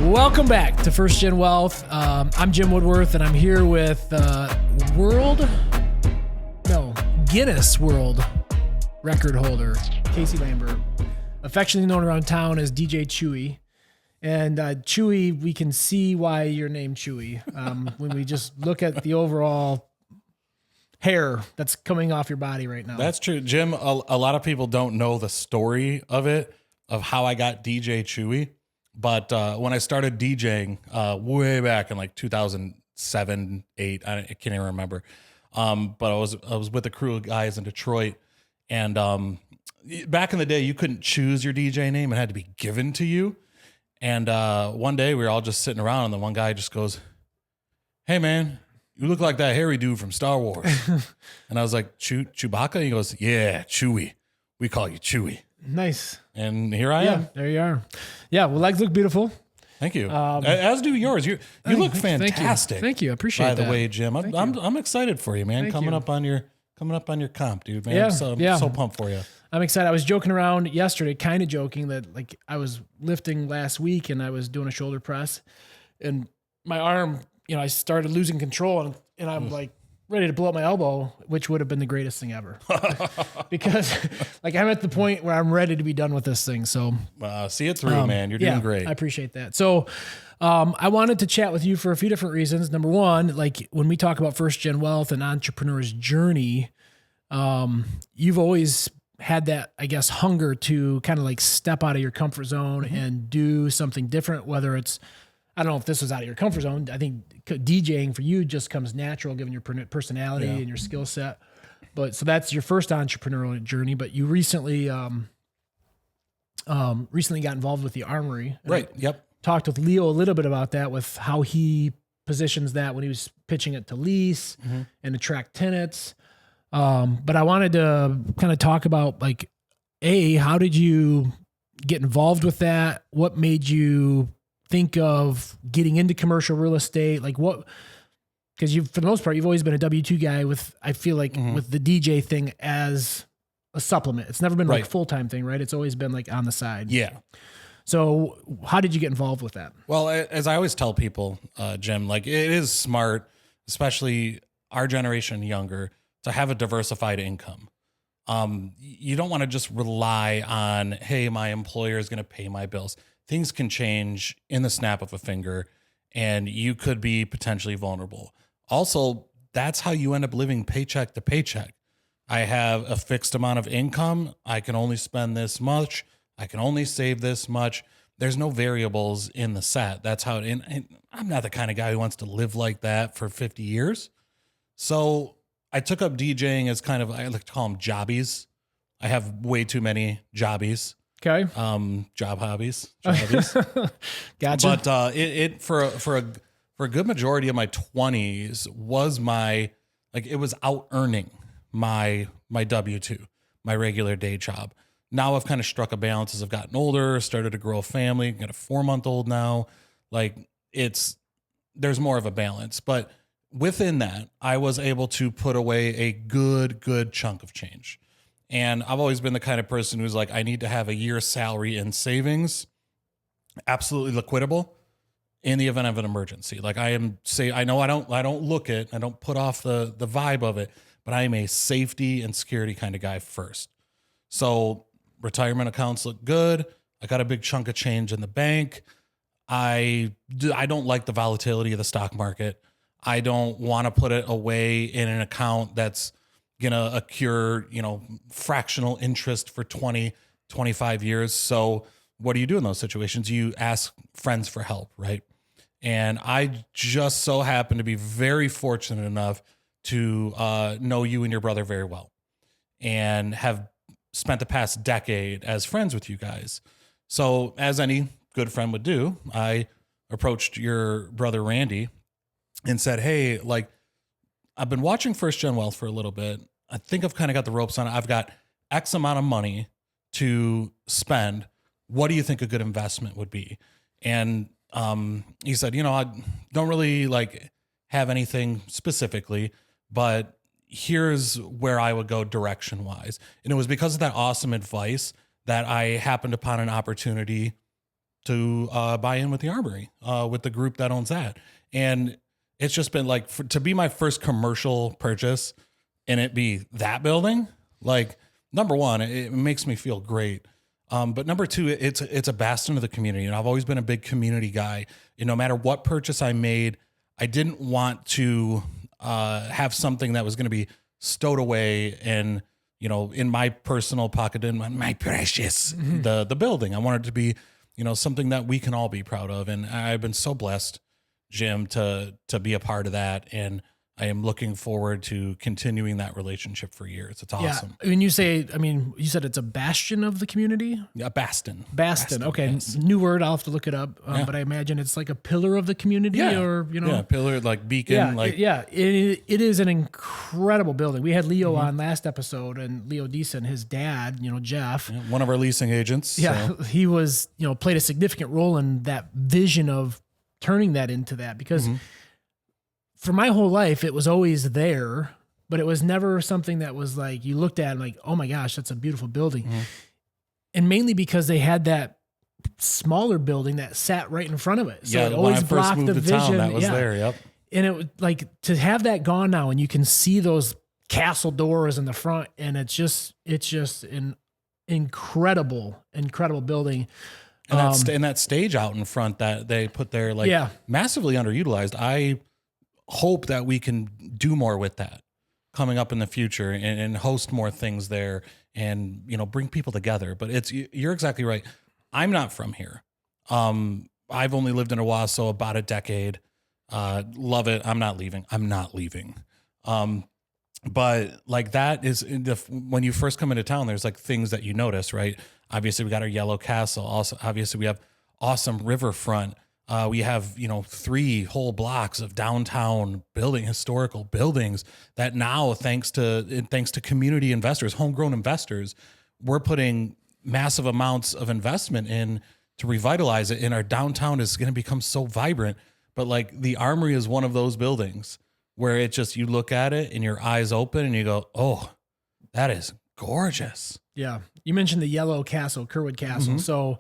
Welcome back to First Gen Wealth. I'm Jim Woodworth, and I'm here with Guinness World record holder, Casey Lambert, affectionately known around town as DJ Chewy. And Chewy, we can see why you're named Chewy when we just look at the overall hair that's coming off your body right now. That's true, Jim. A lot of people don't know the story of it, of how I got DJ Chewy. But when I started DJing way back in like 2007, 8, I can't even remember. But I was with a crew of guys in Detroit, and back in the day, you couldn't choose your DJ name; it had to be given to you. And one day, we were all just sitting around, and the one guy just goes, "Hey, man, you look like that hairy dude from Star Wars." And I was like, "Chewbacca?" And he goes, "Yeah, Chewy. We call you Chewy." Nice. And here I am. There you are. Yeah, well, legs look beautiful. Thank you. As do yours. You look fantastic. Thank you. I appreciate that. By the way, Jim, I'm excited for you, man. Coming up on your comp, dude, man. Yeah, I'm so pumped for you. I'm excited. I was joking around yesterday, kind of joking that like I was lifting last week and I was doing a shoulder press, and my arm, I started losing control, and I'm like ready to blow up my elbow, which would have been the greatest thing ever. Because like I'm at the point where I'm ready to be done with this thing. So see it through, man. You're doing great. I appreciate that. So I wanted to chat with you for a few different reasons. Number one, like when we talk about First Gen Wealth and entrepreneur's journey, you've always had that, I guess, hunger to kind of like step out of your comfort zone and do something different, whether it's, I don't know if this was out of your comfort zone. I think DJing for you just comes natural given your personality and your skill set. But so that's your first entrepreneurial journey, but you recently got involved with the Armory. Right. Yep. Talked with Leo a little bit about that, with how he positions that when he was pitching it to lease and attract tenants. But I wanted to kind of talk about like, how did you get involved with that? What made you think of getting into commercial real estate? Like what, because for the most part, you've always been a W-2 guy with, I feel like with the DJ thing as a supplement. It's never been like a full-time thing, right? It's always been like on the side. Yeah. So how did you get involved with that? Well, as I always tell people, Jim, like it is smart, especially our generation and younger, to have a diversified income. You don't want to just rely on, hey, my employer is going to pay my bills. Things can change in the snap of a finger, and you could be potentially vulnerable. Also, that's how you end up living paycheck to paycheck. I have a fixed amount of income. I can only spend this much. I can only save this much. There's no variables in the set. That's how and I'm not the kind of guy who wants to live like that for 50 years. So I took up DJing as kind of, I like to call them jobbies. I have way too many jobbies. Okay. Job hobbies. Gotcha. But it for a good majority of my 20s was it was out earning my W-2, my regular day job. Now I've kind of struck a balance as I've gotten older, started to grow a family, got a 4-month-old now. Like there's more of a balance, but within that, I was able to put away a good chunk of change. And I've always been the kind of person who's like, I need to have a year's salary in savings, absolutely liquidable in the event of an emergency. Like I know I don't look it, I don't put off the vibe of it, but I am a safety and security kind of guy first. So retirement accounts look good. I got a big chunk of change in the bank. I don't like the volatility of the stock market. I don't want to put it away in an account that's going to accrue, fractional interest for 20, 25 years. So what do you do in those situations? You ask friends for help, right? And I just so happen to be very fortunate enough to know you and your brother very well and have spent the past decade as friends with you guys. So as any good friend would do, I approached your brother, Randy, and said, hey, like I've been watching First Gen Wealth for a little bit. I think I've kind of got the ropes on it. I've got X amount of money to spend. What do you think a good investment would be? And he said, I don't really like have anything specifically, but here's where I would go direction wise. And it was because of that awesome advice that I happened upon an opportunity to buy in with the Armory, with the group that owns that. And it's just been like, to be my first commercial purchase and it be that building, like, number one, it makes me feel great. But number two, it's a bastion of the community. And I've always been a big community guy. No matter what purchase I made, I didn't want to have something that was going to be stowed away and, in my personal pocket, in my precious, the building. I wanted it to be, something that we can all be proud of. And I've been so blessed, Jim, to be a part of that. And I am looking forward to continuing that relationship for years. It's awesome. Yeah. When you say, you said it's a bastion of the community? Yeah, bastion. Bastion. Okay. Yes. New word. I'll have to look it up. But I imagine it's like a pillar of the community or, Yeah, pillar, like beacon. It is an incredible building. We had Leo on last episode, and Leo Deason, his dad, Jeff. Yeah, one of our leasing agents. Yeah. So. He was, played a significant role in that vision of turning that into that, because for my whole life, it was always there, but it was never something that was like, you looked at and like, oh my gosh, that's a beautiful building. And mainly because they had that smaller building that sat right in front of it. So it always blocked the vision. That was there. Yep. And it was like, to have that gone now, and you can see those castle doors in the front, and it's just an incredible building. And that stage out in front that they put there, massively underutilized. I hope that we can do more with that coming up in the future, and host more things there, and bring people together. But you're exactly right. I'm not from here. I've only lived in Owosso about a decade. Love it. I'm not leaving. But like, that is when you first come into town, there's like things that you notice, right? Obviously we got our yellow castle. Also, obviously we have awesome riverfront. We have, 3 whole blocks of downtown historical buildings that now, thanks to community investors, homegrown investors, we're putting massive amounts of investment in to revitalize it. And our downtown is going to become so vibrant. But like, the Armory is one of those buildings where it just, you look at it and your eyes open and you go, oh, that is gorgeous. Yeah. You mentioned the yellow castle, Kerwood Castle. So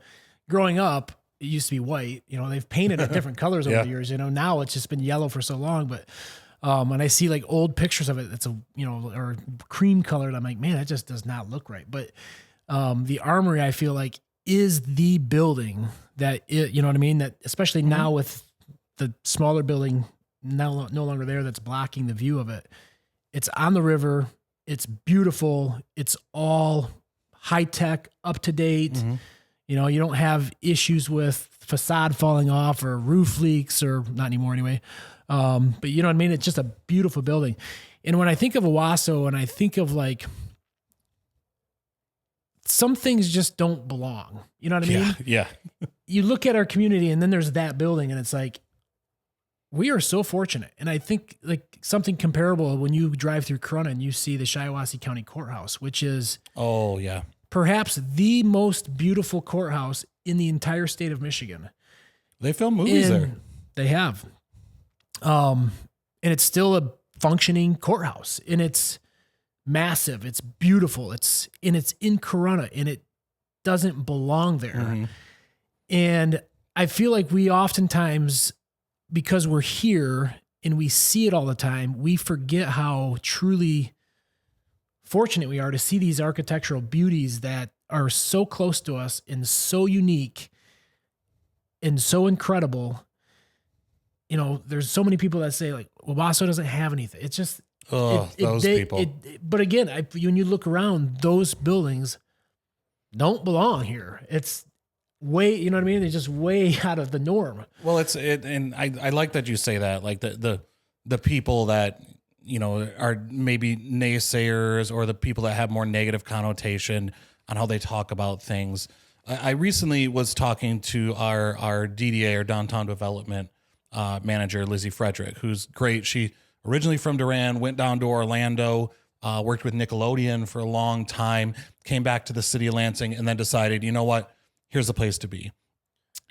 growing up, it used to be white. They've painted it different colors over the years. Now it's just been yellow for so long. But when I see like old pictures of it, it's or cream colored, I'm like, man, that just does not look right. But the Armory, I feel like, is the building that that especially now with the smaller building now no longer there, that's blocking the view of it. It's on the river. It's beautiful. It's all high tech, up to date. You don't have issues with facade falling off or roof leaks, or not anymore anyway. But you know what I mean? It's just a beautiful building. And when I think of Owosso, and I think of like, some things just don't belong. You know what I mean? Yeah. You look at our community, and then there's that building, and it's like, we are so fortunate. And I think like something comparable when you drive through Corunna and you see the Shiawassee County Courthouse, which is perhaps the most beautiful courthouse in the entire state of Michigan. They film movies there. They have. And it's still a functioning courthouse, and it's massive. It's beautiful. It's in Corunna, and it doesn't belong there. And I feel like we oftentimes, because we're here and we see it all the time, we forget how truly fortunate we are to see these architectural beauties that are so close to us and so unique and so incredible. There's so many people that say like, Owosso doesn't have anything. It's just, those people. But again, when you look around, those buildings don't belong here. It's way, you know what I mean? They're just way out of the norm. Well, and I like that you say that, like the people that, are maybe naysayers, or the people that have more negative connotation on how they talk about things. I recently was talking to our DDA, or downtown development manager, Lizzie Frederick, who's great. She originally from Durand, went down to Orlando, worked with Nickelodeon for a long time, came back to the city of Lansing, and then decided, you know what? Here's the place to be.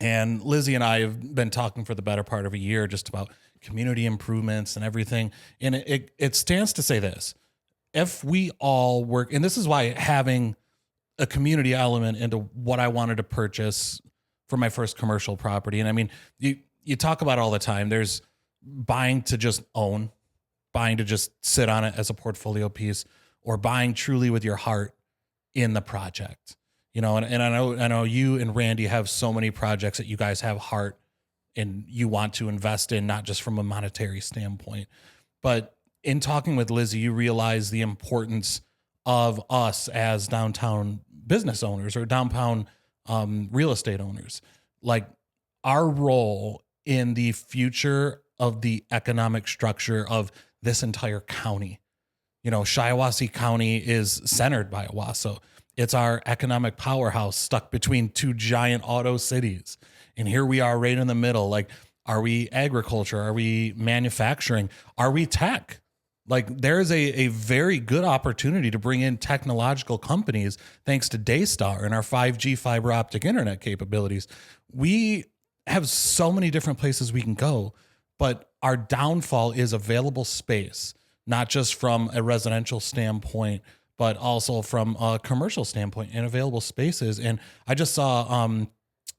And Lizzie and I have been talking for the better part of a year just about community improvements and everything. And it stands to say this: if we all work, and this is why having a community element into what I wanted to purchase for my first commercial property. And I mean, you talk about it all the time. There's buying to just own, buying to just sit on it as a portfolio piece, or buying truly with your heart in the project. You know, and I know you and Randy have so many projects that you guys have heart and you want to invest in, not just from a monetary standpoint. But in talking with Lizzie, you realize the importance of us as downtown business owners or downtown real estate owners, like our role in the future of the economic structure of this entire county. You know, Shiawassee County is centered by Owosso. It's our economic powerhouse stuck between two giant auto cities. And here we are right in the middle. Like, are we agriculture? Are we manufacturing? Are we tech? Like, there's a very good opportunity to bring in technological companies thanks to Daystar and our 5G fiber optic internet capabilities. We have so many different places we can go, but our downfall is available space, not just from a residential standpoint, but also from a commercial standpoint and available spaces. And I just saw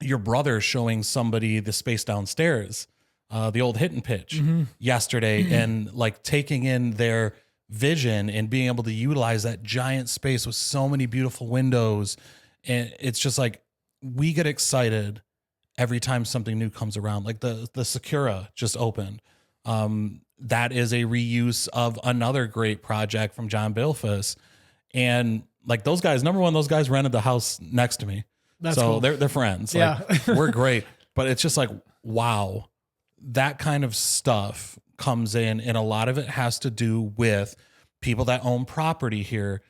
your brother showing somebody the space downstairs, the old hit and pitch yesterday, and like taking in their vision and being able to utilize that giant space with so many beautiful windows. And it's just like, we get excited every time something new comes around. Like the Sakura just opened. That is a reuse of another great project from John Bilfus. And like those guys, number one, those guys rented the house next to me. That's so cool. They're friends. Yeah. Like, we're great. But it's just like, wow, that kind of stuff comes in. And a lot of it has to do with people that own property here,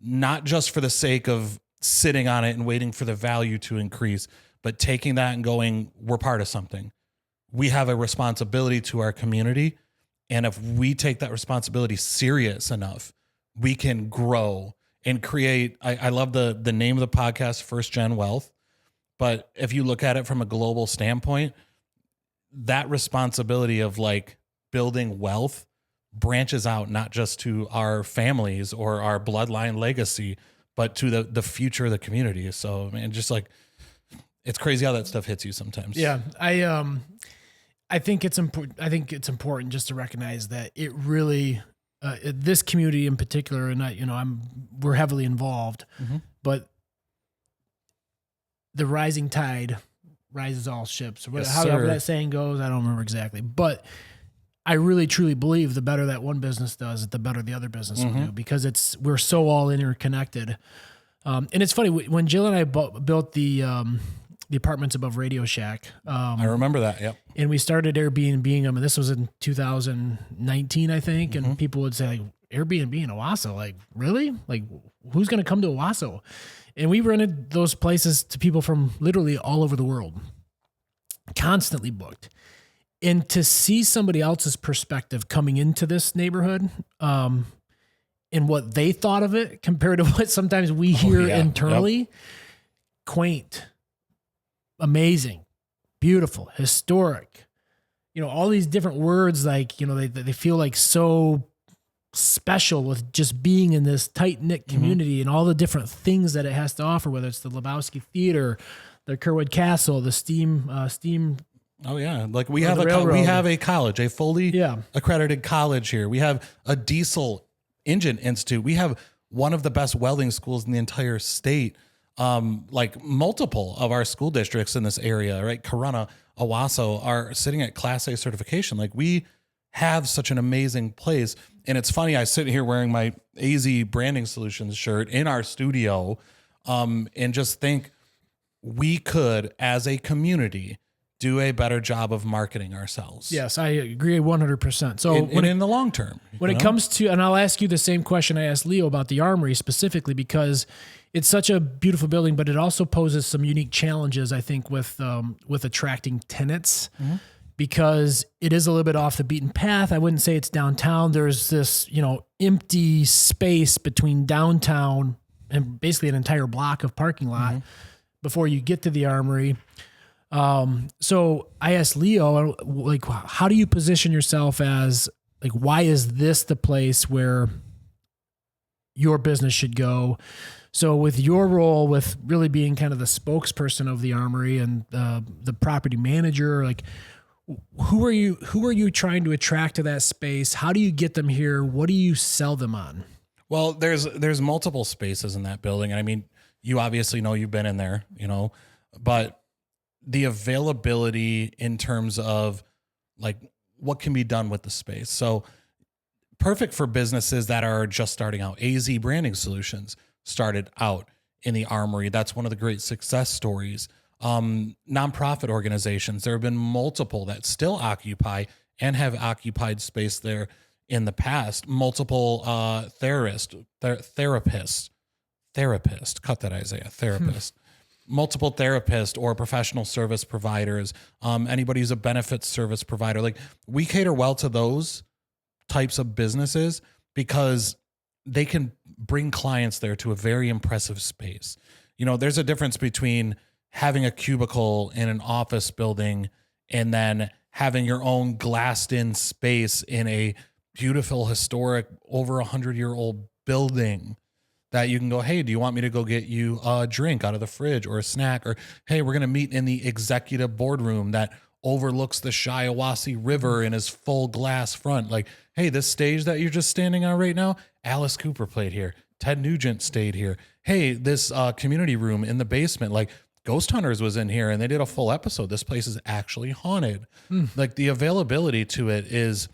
not just for the sake of sitting on it and waiting for the value to increase, but taking that and going, we're part of something. We have a responsibility to our community. And if we take that responsibility serious enough, we can grow and create. I love the name of the podcast, First Gen Wealth. But if you look at it from a global standpoint, that responsibility of like building wealth branches out not just to our families or our bloodline legacy, but to the future of the community. So, man, just like, it's crazy how that stuff hits you sometimes. Yeah. I think it's important. I think it's important just to recognize that it really, this community in particular, and we're heavily involved, but the rising tide rises all ships. Yes, however sir. that saying goes, I don't remember exactly, but I really truly believe the better that one business does, the better the other business will do, because we're so all interconnected. And it's funny, when Jill and I built the apartments above Radio Shack. I remember that. Yep. And we started Airbnb them, and this was in 2019, I think. And people would say, like, Airbnb in Owosso, like, really? Like, who's going to come to Owosso? And we rented those places to people from literally all over the world, constantly booked. And to see somebody else's perspective coming into this neighborhood, and what they thought of it compared to what sometimes we hear internally, quaint, amazing, beautiful, historic, all these different words, like, they feel like so special with just being in this tight knit community and all the different things that it has to offer, whether it's the Lebowski Theater, the Kerwood Castle, the steam. Oh yeah. Like we Or have the we railroad. have a college, a fully accredited college here. We have a diesel engine institute. We have one of the best welding schools in the entire state. Like multiple of our school districts in this area, right? Corunna, Owosso are sitting at Class A certification. Like, we have such an amazing place. And it's funny, I sit here wearing my AZEE Branding Solutions shirt in our studio, and just think we could, as a community, do a better job of marketing ourselves. Yes, I agree 100%. So in the long term, when it comes to, and I'll ask you the same question I asked Leo about the Armory specifically, because it's such a beautiful building, but it also poses some unique challenges, I think, with attracting tenants, because it is a little bit off the beaten path. I wouldn't say it's downtown. There's this, empty space between downtown and basically an entire block of parking lot before you get to the Armory. So I asked Leo, like, how do you position yourself as, like, why is this the place where your business should go So with your role with really being kind of the spokesperson of the Armory and the property manager, like who are you trying to attract to that space? How do you get them here? What do you sell them on? Well, there's multiple spaces in that building. And I mean, you obviously know, you've been in there, but the availability in terms of like what can be done with the space. So perfect for businesses that are just starting out. AZEE Branding Solutions started out in the Armory. That's one of the great success stories. Nonprofit organizations, there have been multiple that still occupy and have occupied space there in the past. Multiple therapists, cut that, Isaiah, therapist. Multiple therapists or professional service providers, anybody who's a benefits service provider. Like, we cater well to those types of businesses because they can bring clients there to a very impressive space. There's a difference between having a cubicle in an office building and then having your own glassed in space in a beautiful, historic, over 100-year-old building that you can go, hey, do you want me to go get you a drink out of the fridge or a snack? Or, hey, we're going to meet in the executive boardroom that overlooks the Shiawassee River in his full glass front. Like, hey, this stage that you're just standing on right now, Alice Cooper played here. Ted Nugent stayed here. Hey, this community room in the basement, like Ghost Hunters was in here and they did a full episode. This place is actually haunted. Like, the availability to it is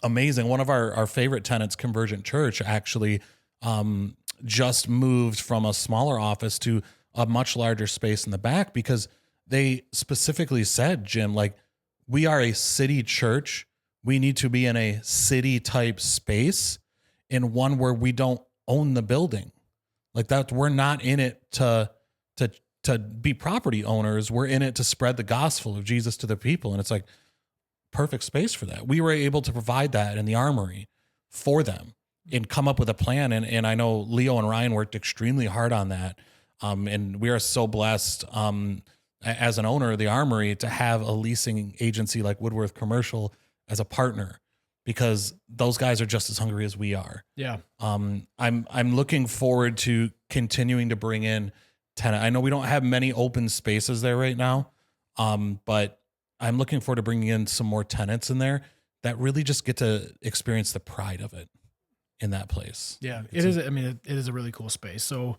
amazing. One of our favorite tenants, Convergent Church, actually just moved from a smaller office to a much larger space in the back because they specifically said, Jim, like, we are a city church. We need to be in a city type space, in one where we don't own the building. Like, that we're not in it to be property owners. We're in it to spread the gospel of Jesus to the people. And it's like perfect space for that. We were able to provide that in the Armory for them and come up with a plan. And I know Leo and Ryan worked extremely hard on that. And we are so blessed as an owner of the Armory to have a leasing agency like Woodworth Commercial as a partner, because those guys are just as hungry as we are. Yeah. I'm looking forward to continuing to bring in tenant. I know we don't have many open spaces there right now, but I'm looking forward to bringing in some more tenants in there that really just get to experience the pride of it in that place. Yeah, it is a really cool space. So,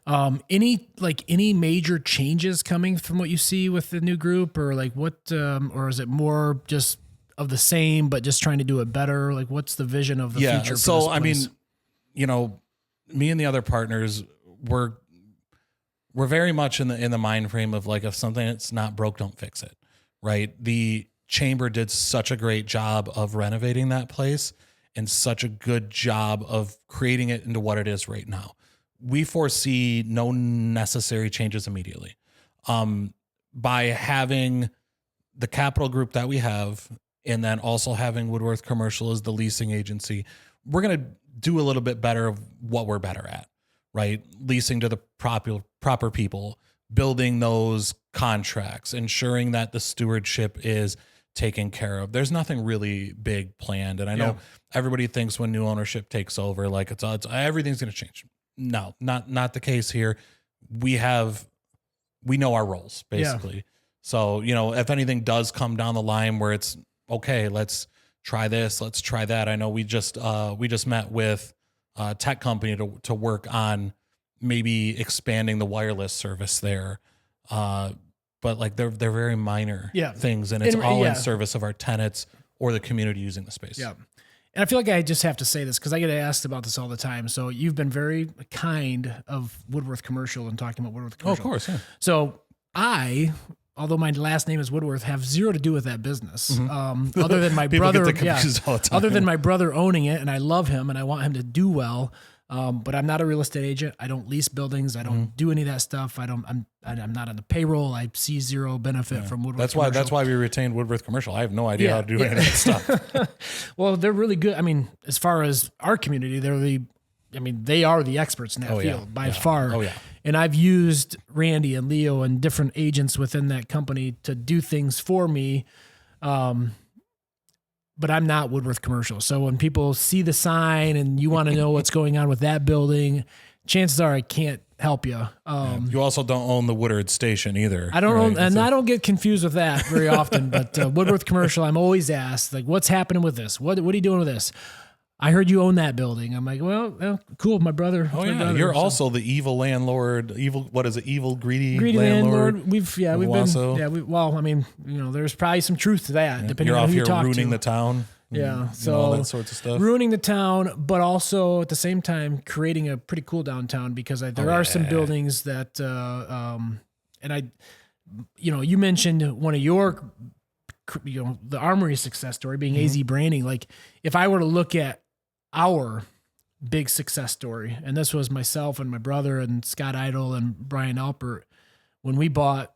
any major changes coming from what you see with the new group, or like what, or is it more just of the same, but just trying to do it better? Like, what's the vision of the future? So, for this place? Me and the other partners, we're very much in the mind frame of like, if something that's not broke, don't fix it. Right. The chamber did such a great job of renovating that place and such a good job of creating it into what it is right now. We foresee no necessary changes immediately. By having the capital group that we have, and then also having Woodworth Commercial as the leasing agency, we're going to do a little bit better of what we're better at, right? Leasing to the proper people, building those contracts, ensuring that the stewardship is taken care of. There's nothing really big planned. And I know everybody thinks when new ownership takes over, like it's everything's going to change. No, not the case here. We know our roles basically. Yeah. So, if anything does come down the line where it's okay, let's try this, let's try that. I know we just met with a tech company to work on maybe expanding the wireless service there. But like they're very minor things, and it's all in service of our tenants or the community using the space. Yeah. And I feel like I just have to say this because I get asked about this all the time. So you've been very kind of Woodworth Commercial and talking about Woodworth Commercial. Oh, of course. Yeah. So although my last name is Woodworth, have zero to do with that business. Mm-hmm. Other than my brother, other than my brother owning it, and I love him and I want him to do well. But I'm not a real estate agent. I don't lease buildings. I don't do any of that stuff. I'm not on the payroll. I see zero benefit from Woodworth. That's why we retained Woodworth Commercial. I have no idea how to do any of that stuff. Well, they're really good. I mean, as far as our community, they are the experts in that field by far. Oh yeah. And I've used Randy and Leo and different agents within that company to do things for me. But I'm not Woodworth Commercial. So when people see the sign and you want to know what's going on with that building, chances are I can't help you. You also don't own the Woodard station either. I don't own, and I don't get confused with that very often, but Woodworth Commercial, I'm always asked, like, what's happening with this? What are you doing with this? I heard you own that building. I'm like, well, cool. My brother. Oh, my yeah. brother, You're also the evil landlord. What is it? Evil, greedy landlord. We've Owosso. been, there's probably some truth to that, depending You're on off who you here talk ruining to. the town. Yeah. So all that sorts of stuff. Ruining the town, but also at the same time creating a pretty cool downtown because there are some buildings that, you mentioned one of your, the Armory success story being AZEE Branding. Like if I were to look at our big success story, and this was myself and my brother and Scott Idle and Brian Alpert, when we bought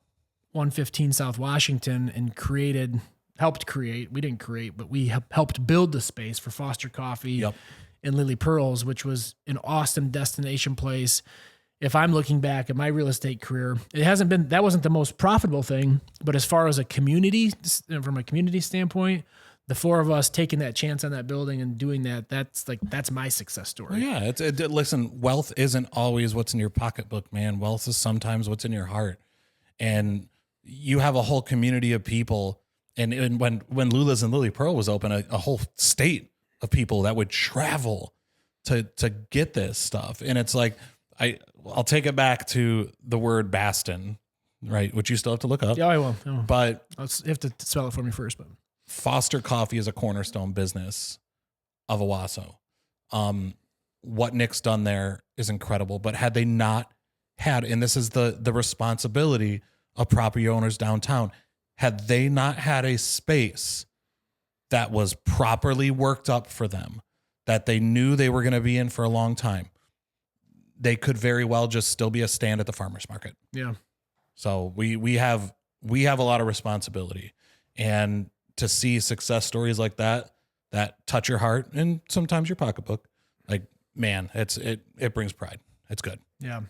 115 South Washington and helped create, we didn't create, but we helped build the space for Foster Coffee and Lily Pearls, which was an awesome destination place. If I'm looking back at my real estate career, that wasn't the most profitable thing, but as far as from a community standpoint, the four of us taking that chance on that building and doing that, that's my success story. Yeah. Listen, wealth isn't always what's in your pocketbook, man. Wealth is sometimes what's in your heart. And you have a whole community of people. And when Lula's and Lily Pearl was open, a whole state of people that would travel to get this stuff. And it's like, I'll take it back to the word Baston, right? Which you still have to look up. Yeah, I will. But you have to spell it for me first, but Foster Coffee is a cornerstone business of Owosso. What Nick's done there is incredible, but had they not had, and this is the responsibility of property owners downtown, had they not had a space that was properly worked up for them, that they knew they were going to be in for a long time, they could very well just still be a stand at the farmer's market. Yeah. So we have a lot of responsibility, and to see success stories like that touch your heart and sometimes your pocketbook, like, man, it brings pride. It's good. Yeah.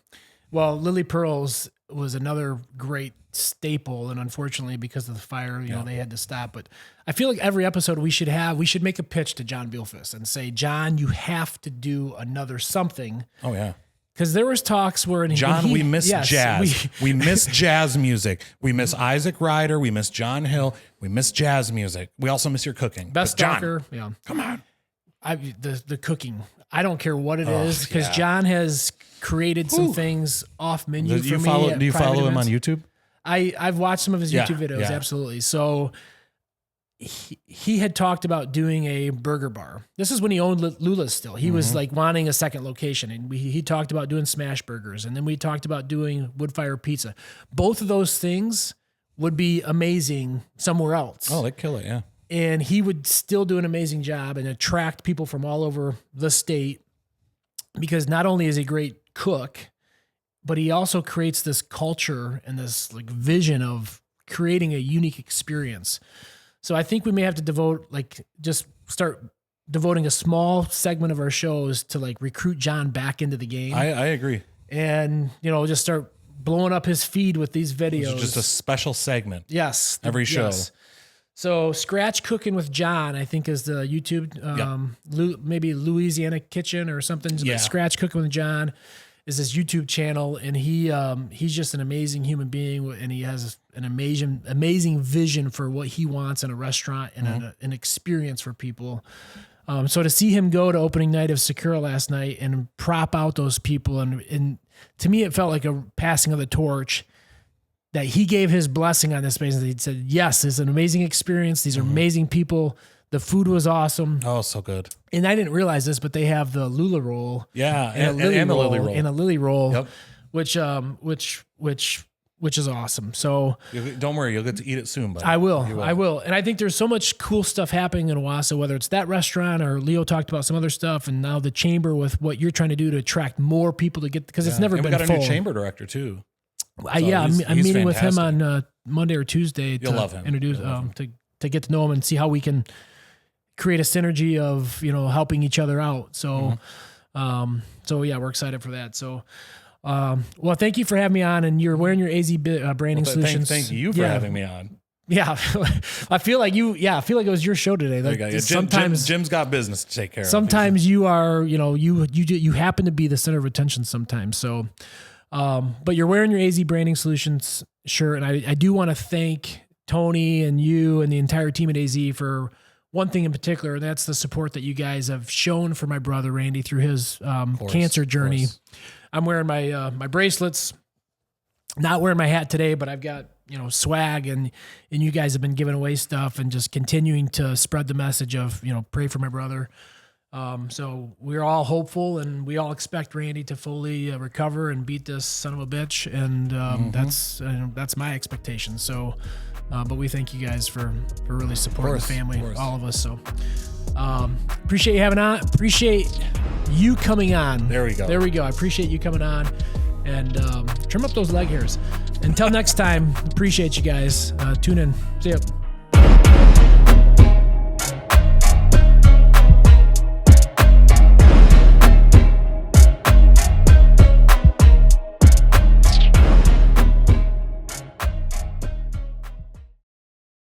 Well, Lily Pearls was another great staple, and unfortunately because of the fire, they had to stop. But I feel like every episode we should make a pitch to John Bilfus and say, John, you have to do another something. Oh yeah. Because there was talks where we miss jazz. We miss jazz music. We miss Isaac Ryder. We miss John Hill. We miss jazz music. We also miss your cooking. Best talker. Yeah. Come on. The cooking. I don't care what it is, because John has created some things off menu for me. Do you follow him on YouTube? I've watched some of his YouTube videos. Yeah. Absolutely. So he had talked about doing a burger bar. This is when he owned Lula's still. He was like wanting a second location, and he talked about doing smash burgers, and then we talked about doing wood fire pizza. Both of those things would be amazing somewhere else. Oh, they'd kill it, yeah. And he would still do an amazing job and attract people from all over the state, because not only is he a great cook, but he also creates this culture and this like vision of creating a unique experience. So I think we may have to start devoting a small segment of our shows to like recruit John back into the game. I agree. And, just start blowing up his feed with these videos. It's just a special segment. Yes. Every show. Yes. So Scratch Cooking with John, I think, is the YouTube, maybe Louisiana Kitchen or something. Yeah. Scratch Cooking with John is his YouTube channel, and he's just an amazing human being, and he has an amazing vision for what he wants in a restaurant and an experience for people. So to see him go to opening night of Sakura last night and prop out those people, and to me it felt like a passing of the torch, that he gave his blessing on this space. And he said, yes, it's an amazing experience. These are amazing people. The food was awesome. Oh, so good. And I didn't realize this, but they have the Lula roll. Yeah, and the Lily roll. And a Lily roll, yep. which is awesome. So don't worry, you'll get to eat it soon, buddy. I will. And I think there's so much cool stuff happening in Owosso, whether it's that restaurant or Leo talked about some other stuff, and now the chamber with what you're trying to do to attract more people to get, because it's never been full. We got a new chamber director too. I'm meeting with him on Monday or Tuesday. You'll love him. Introduce to get to know him and see how we can create a synergy of helping each other out. So, we're excited for that. So, well, thank you for having me on, and you're wearing your AZEE Branding Solutions. Thank you for having me on. Yeah, I feel like it was your show today. There you go. Yeah, Sometimes Jim's got business to take care of. Sometimes you are, you happen to be the center of attention sometimes. So, but you're wearing your AZEE Branding Solutions shirt, and I do want to thank Tony and you and the entire team at AZEE for one thing in particular, and that's the support that you guys have shown for my brother Randy through his cancer journey. I'm wearing my my bracelets, not wearing my hat today, but I've got swag, and you guys have been giving away stuff and just continuing to spread the message of pray for my brother. So we're all hopeful, and we all expect Randy to fully recover and beat this son of a bitch, and that's my expectation. So. But we thank you guys for really supporting the family, all of us. So appreciate you having on. Appreciate you coming on. There we go. I appreciate you coming on, and trim up those leg hairs. Until next time, appreciate you guys. Tune in. See ya.